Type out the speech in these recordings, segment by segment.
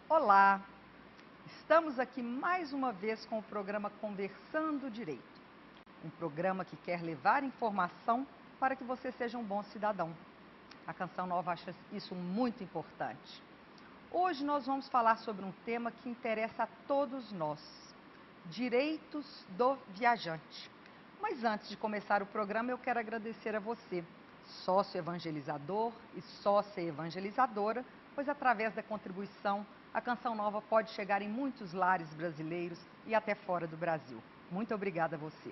Olá, estamos aqui mais uma vez com o programa Conversando Direito. Um programa que quer levar informação para que você seja um bom cidadão. A Canção Nova acha isso muito importante. Hoje nós vamos falar sobre um tema que interessa a todos nós: direitos do viajante. Mas antes de começar o programa, eu quero agradecer a você, sócio evangelizador e sócia evangelizadora, pois através da contribuição, a Canção Nova pode chegar em muitos lares brasileiros e até fora do Brasil. Muito obrigada a você.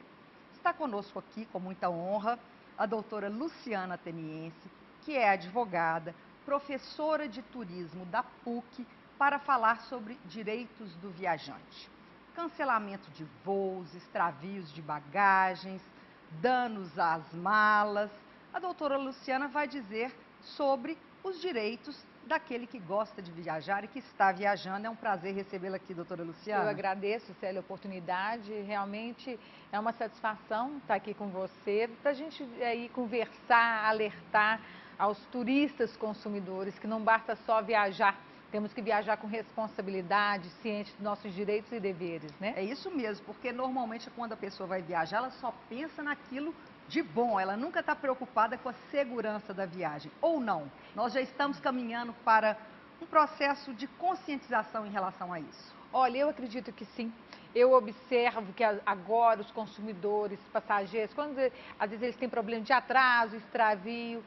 Está conosco aqui, com muita honra, a doutora Luciana Ateniense, que é advogada, professora de turismo da PUC, para falar sobre direitos do viajante. Cancelamento de voos, extravios de bagagens, danos às malas. A doutora Luciana vai dizer sobre os direitos daquele que gosta de viajar e que está viajando. É um prazer recebê-la aqui, doutora Luciana. Eu agradeço, Célia, a oportunidade. Realmente é uma satisfação estar aqui com você, para a gente aí conversar, alertar aos turistas consumidores que não basta só viajar. Temos que viajar com responsabilidade, ciente dos nossos direitos e deveres, né? É isso mesmo, porque normalmente quando a pessoa vai viajar, ela só pensa naquilo de bom, ela nunca está preocupada com a segurança da viagem, ou não. Nós já estamos caminhando para um processo de conscientização em relação a isso. Olha, eu acredito que sim. Eu observo que agora os consumidores, passageiros, às vezes eles têm problema de atraso, extravio,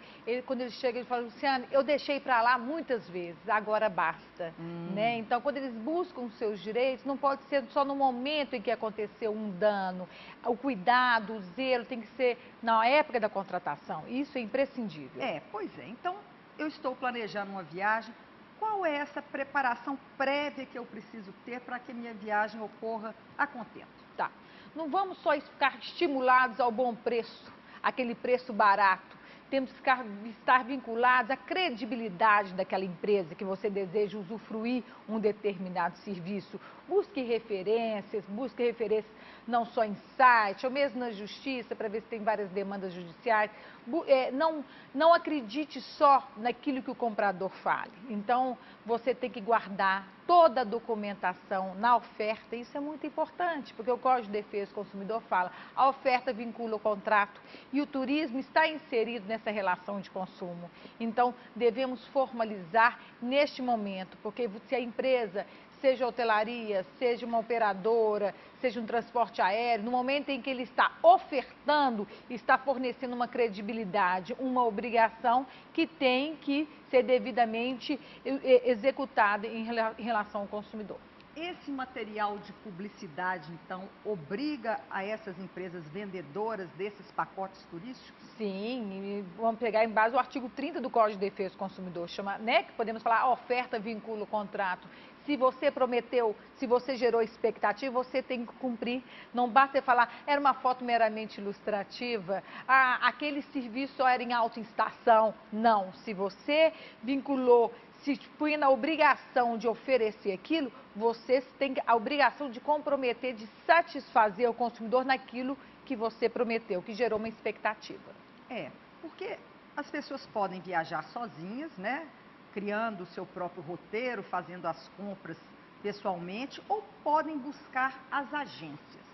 quando eles chegam, eles falam: Luciana, eu deixei para lá muitas vezes, agora basta. Né? Então, quando eles buscam os seus direitos, não pode ser só no momento em que aconteceu um dano. O cuidado, o zelo tem que ser na época da contratação. Isso é imprescindível. Pois é. Então, eu estou planejando uma viagem. Qual é essa preparação prévia que eu preciso ter para que minha viagem ocorra a contento? Tá. Não vamos só ficar estimulados ao bom preço, aquele preço barato. Temos que estar vinculados à credibilidade daquela empresa que você deseja usufruir um determinado serviço. Busque referências não só em site, ou mesmo na justiça, para ver se tem várias demandas judiciais. Não acredite só naquilo que o comprador fale. Então, você tem que guardar toda a documentação na oferta. Isso é muito importante, porque o Código de Defesa do Consumidor fala: a oferta vincula o contrato e o turismo está inserido nessa relação de consumo. Então, devemos formalizar neste momento, porque se a empresa, seja hotelaria, seja uma operadora, seja um transporte aéreo, no momento em que ele está ofertando, está fornecendo uma credibilidade, uma obrigação que tem que ser devidamente executada em relação ao consumidor. Esse material de publicidade, então, obriga a essas empresas vendedoras desses pacotes turísticos? Sim, vamos pegar em base o artigo 30 do Código de Defesa do Consumidor, chama, né, que podemos falar: a oferta vincula o contrato. Se você prometeu, se você gerou expectativa, você tem que cumprir. Não basta você falar: era uma foto meramente ilustrativa, aquele serviço só era em alta estação. Não, se você vinculou, se põe na obrigação de oferecer aquilo, você tem a obrigação de comprometer, de satisfazer o consumidor naquilo que você prometeu, que gerou uma expectativa. Porque as pessoas podem viajar sozinhas, né? Criando o seu próprio roteiro, fazendo as compras pessoalmente, ou podem buscar as agências.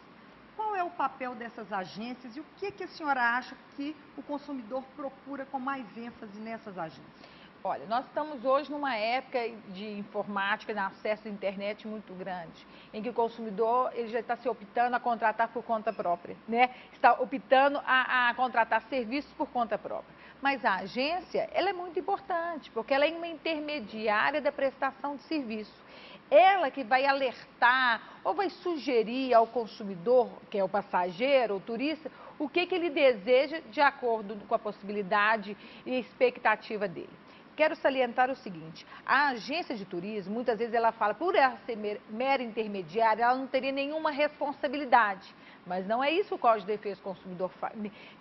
Qual é o papel dessas agências e o que a senhora acha que o consumidor procura com mais ênfase nessas agências? Olha, nós estamos hoje numa época de informática, de acesso à internet muito grande, em que o consumidor ele já está se optando a contratar por conta própria, né? Está optando a contratar serviços por conta própria. Mas a agência, ela é muito importante, porque ela é uma intermediária da prestação de serviço. Ela que vai alertar ou vai sugerir ao consumidor, que é o passageiro, o turista, o que ele deseja de acordo com a possibilidade e expectativa dele. Quero salientar o seguinte: a agência de turismo, muitas vezes ela fala, por ela ser mera intermediária, ela não teria nenhuma responsabilidade. Mas não é isso que o Código de Defesa do Consumidor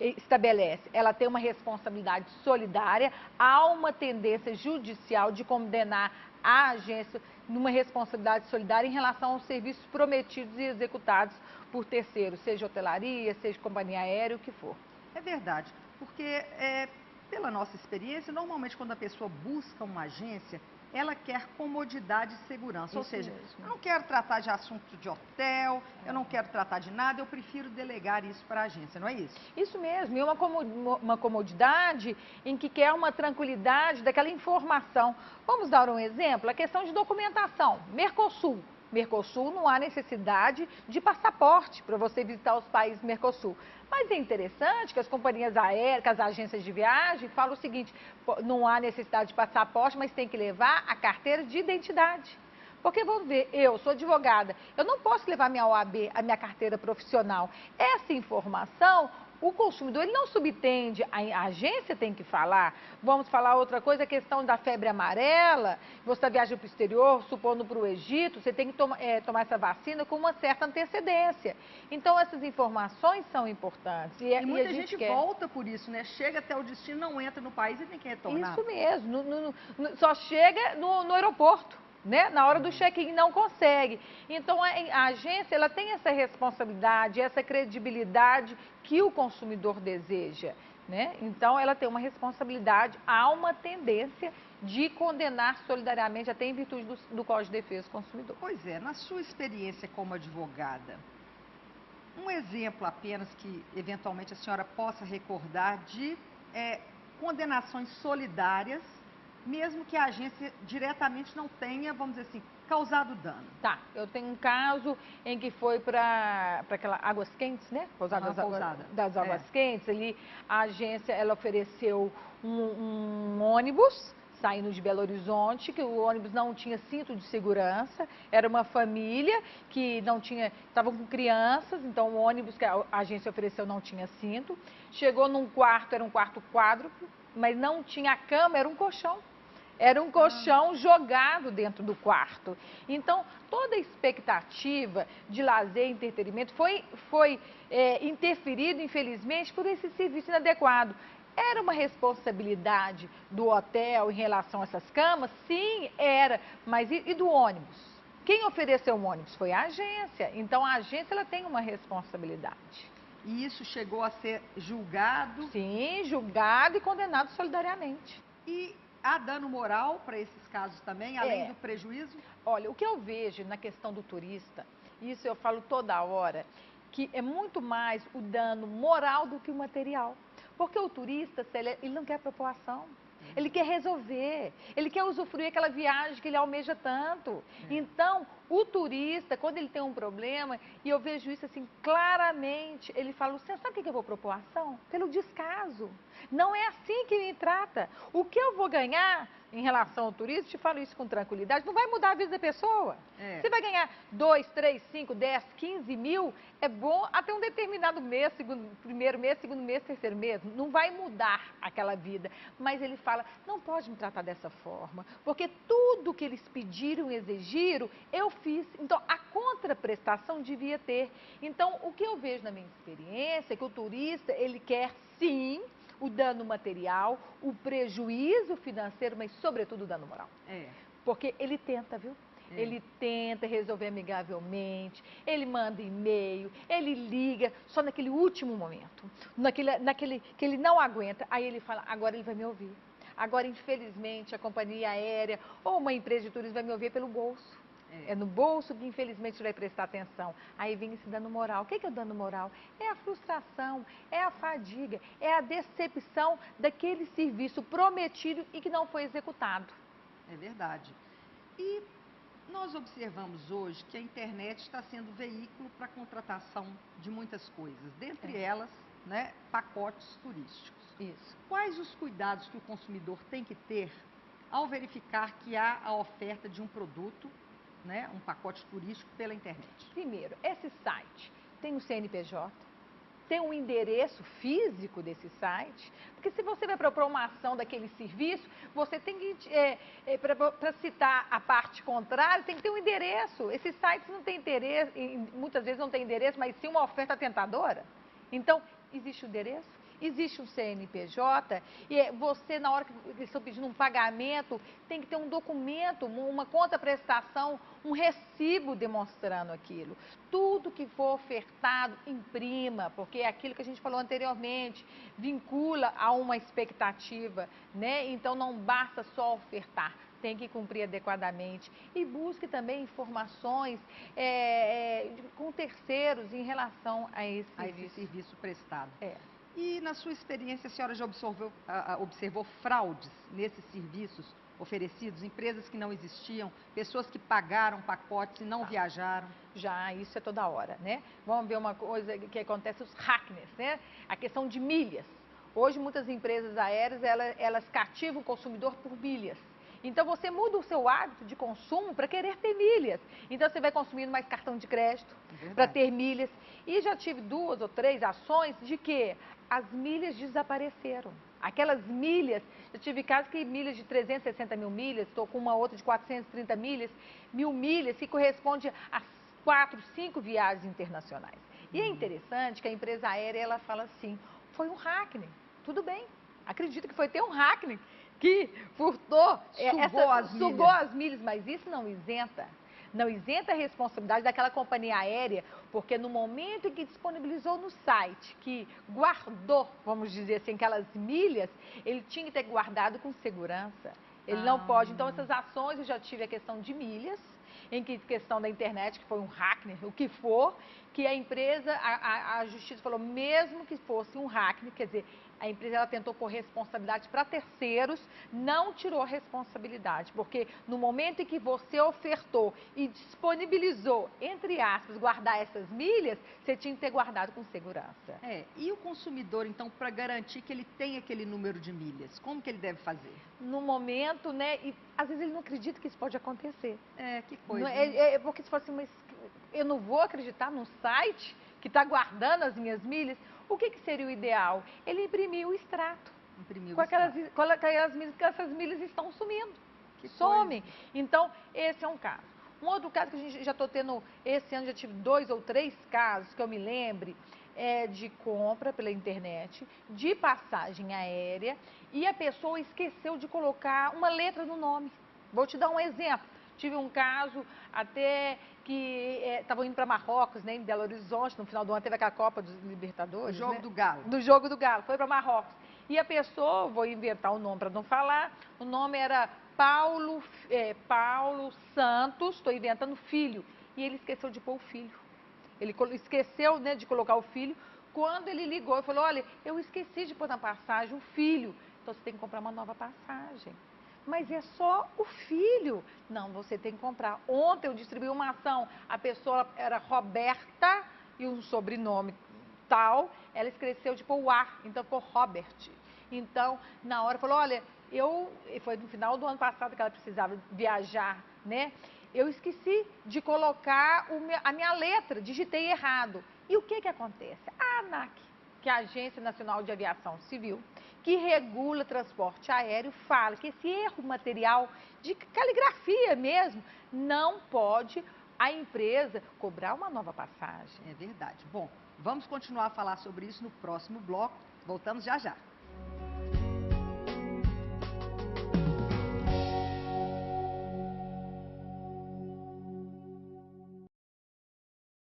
estabelece. Ela tem uma responsabilidade solidária, há uma tendência judicial de condenar a agência numa responsabilidade solidária em relação aos serviços prometidos e executados por terceiros, seja hotelaria, seja companhia aérea, o que for. É verdade, porque pela nossa experiência, normalmente quando a pessoa busca uma agência, ela quer comodidade e segurança. Ou seja, eu não quero tratar de assunto de hotel, eu não quero tratar de nada, eu prefiro delegar isso para a agência, não é isso? Isso mesmo, e uma comodidade em que quer uma tranquilidade daquela informação. Vamos dar um exemplo, a questão de documentação. Mercosul. Mercosul não há necessidade de passaporte para você visitar os países Mercosul. Mas é interessante que as companhias aéreas, que as agências de viagem falam o seguinte, não há necessidade de passaporte, mas tem que levar a carteira de identidade. Porque, vamos ver, eu sou advogada, eu não posso levar minha OAB, a minha carteira profissional. Essa informação, o consumidor, ele não subentende, a agência tem que falar. Vamos falar outra coisa, a questão da febre amarela, você está viajando para o exterior, supondo para o Egito, você tem que tomar essa vacina com uma certa antecedência. Então, essas informações são importantes. E muita gente volta por isso, né? Chega até o destino, não entra no país e tem que retornar. Isso mesmo, só chega no aeroporto. Né? Na hora do check-in não consegue. Então, a agência ela tem essa responsabilidade, essa credibilidade que o consumidor deseja. Né? Então, ela tem uma responsabilidade, há uma tendência de condenar solidariamente, até em virtude do Código de Defesa do Consumidor. Pois é, na sua experiência como advogada, um exemplo apenas que, eventualmente, a senhora possa recordar de condenações solidárias, mesmo que a agência diretamente não tenha, vamos dizer assim, causado dano. Tá, eu tenho um caso em que foi para aquela Águas Quentes, né? Pousada das Águas Quentes, ali a agência, ela ofereceu um ônibus saindo de Belo Horizonte, que o ônibus não tinha cinto de segurança, era uma família que não tinha, estavam com crianças, então o ônibus que a agência ofereceu não tinha cinto, chegou num quarto, era um quarto quádruplo, mas não tinha cama, era um colchão. Era um colchão jogado dentro do quarto. Então, toda a expectativa de lazer e entretenimento foi interferido, infelizmente, por esse serviço inadequado. Era uma responsabilidade do hotel em relação a essas camas? Sim, era. Mas e do ônibus? Quem ofereceu o ônibus foi a agência. Então, a agência ela tem uma responsabilidade. E isso chegou a ser julgado? Sim, julgado e condenado solidariamente. E há dano moral para esses casos também, além do prejuízo? Olha, o que eu vejo na questão do turista, isso eu falo toda hora, que é muito mais o dano moral do que o material. Porque o turista, ele não quer propoação. Ele quer resolver, ele quer usufruir aquela viagem que ele almeja tanto. Então, o turista, quando ele tem um problema, e eu vejo isso assim claramente, ele fala, você sabe o que eu vou propor ação? Pelo descaso. Não é assim que me trata. O que eu vou ganhar em relação ao turista, te falo isso com tranquilidade, não vai mudar a vida da pessoa. Você vai ganhar 2, 3, 5, 10, 15 mil, é bom até um determinado mês, primeiro mês, segundo mês, terceiro mês, não vai mudar aquela vida. Mas ele fala, não pode me tratar dessa forma, porque tudo que eles pediram e exigiram, eu fiz. Então, a contraprestação devia ter. Então, o que eu vejo na minha experiência é que o turista, ele quer sim o dano material, o prejuízo financeiro, mas sobretudo o dano moral. Porque ele tenta, viu? Ele tenta resolver amigavelmente, ele manda e-mail, ele liga só naquele último momento, naquele que ele não aguenta, aí ele fala, agora ele vai me ouvir. Agora, infelizmente, a companhia aérea ou uma empresa de turismo vai me ouvir pelo bolso. É no bolso que, infelizmente, vai prestar atenção. Aí vem esse dano moral. O que é o dano moral? É a frustração, é a fadiga, é a decepção daquele serviço prometido e que não foi executado. É verdade. E nós observamos hoje que a internet está sendo veículo para a contratação de muitas coisas, dentre elas, né, pacotes turísticos. Isso. Quais os cuidados que o consumidor tem que ter ao verificar que há a oferta de um produto, né, um pacote turístico pela internet? Primeiro, esse site tem o CNPJ, tem um endereço físico desse site, porque se você vai propor uma ação daquele serviço, você tem que, para citar a parte contrária, tem que ter um endereço. Esses sites não têm endereço, muitas vezes não tem endereço, mas sim uma oferta tentadora. Então, existe o endereço, existe um CNPJ e você, na hora que eles estão pedindo um pagamento, tem que ter um documento, uma contraprestação, um recibo demonstrando aquilo. Tudo que for ofertado, imprima, porque é aquilo que a gente falou anteriormente, vincula a uma expectativa, né? Então não basta só ofertar, tem que cumprir adequadamente. E busque também informações com terceiros em relação a esse serviço prestado. É. E na sua experiência, a senhora já observou fraudes nesses serviços oferecidos, empresas que não existiam, pessoas que pagaram pacotes e não viajaram? Já, isso é toda hora, né? Vamos ver uma coisa que acontece, os hackers, né? A questão de milhas. Hoje, muitas empresas aéreas, elas cativam o consumidor por milhas. Então, você muda o seu hábito de consumo para querer ter milhas. Então, você vai consumindo mais cartão de crédito para ter milhas. E já tive 2 ou 3 ações de que as milhas desapareceram. Aquelas milhas, eu tive casos que milhas de 360 mil milhas, estou com uma outra de 430 milhas, 1000 milhas, que corresponde a 4, 5 viagens internacionais. E é interessante que a empresa aérea, ela fala assim, foi um hacking, tudo bem, acredito que foi ter um hacking que furtou, sugou as milhas, mas isso não isenta a responsabilidade daquela companhia aérea, porque no momento em que disponibilizou no site, que guardou, vamos dizer assim, aquelas milhas, ele tinha que ter guardado com segurança. Ele não pode. Então, essas ações, eu já tive a questão de milhas, em que questão da internet, que foi um hacker, o que for, que a empresa, a justiça falou, mesmo que fosse um hacker, quer dizer, a empresa ela tentou pôr responsabilidade para terceiros, não tirou responsabilidade, porque no momento em que você ofertou e disponibilizou, entre aspas, guardar essas milhas, você tinha que ter guardado com segurança. E o consumidor, então, para garantir que ele tem aquele número de milhas, como que ele deve fazer? No momento, né, e às vezes ele não acredita que isso pode acontecer. Que coisa. Porque se fosse, mas eu não vou acreditar num site que está guardando as minhas milhas. O que seria o ideal? Ele imprimir o extrato. Com aquelas milhas, que essas milhas estão sumindo. Somem. Então, esse é um caso. Um outro caso que a gente já estou tendo, esse ano já tive 2 ou 3 casos que eu me lembre, de compra pela internet, de passagem aérea, e a pessoa esqueceu de colocar uma letra no nome. Vou te dar um exemplo. Tive um caso até que estavam indo para Marrocos, né, em Belo Horizonte, no final do ano teve aquela Copa dos Libertadores. O jogo do Galo. Do jogo do Galo, foi para Marrocos. E a pessoa, vou inventar o nome para não falar, o nome era Paulo Santos, estou inventando filho, e ele esqueceu de pôr o filho. Ele esqueceu, né, de colocar o filho. Quando ele ligou e falou, olha, eu esqueci de pôr na passagem o filho, então você tem que comprar uma nova passagem. Mas é só o filho. Não, você tem que comprar. Ontem eu distribuí uma ação, a pessoa era Roberta e um sobrenome tal, ela esqueceu de pôr o A, então ficou Robert. Então, na hora, falou, olha, foi no final do ano passado que ela precisava viajar, né? Eu esqueci de colocar a minha letra, digitei errado. E o que acontece? A ANAC, que é a Agência Nacional de Aviação Civil, que regula transporte aéreo, fala que esse erro material de caligrafia mesmo, não pode a empresa cobrar uma nova passagem. É verdade. Bom, vamos continuar a falar sobre isso no próximo bloco. Voltamos já já.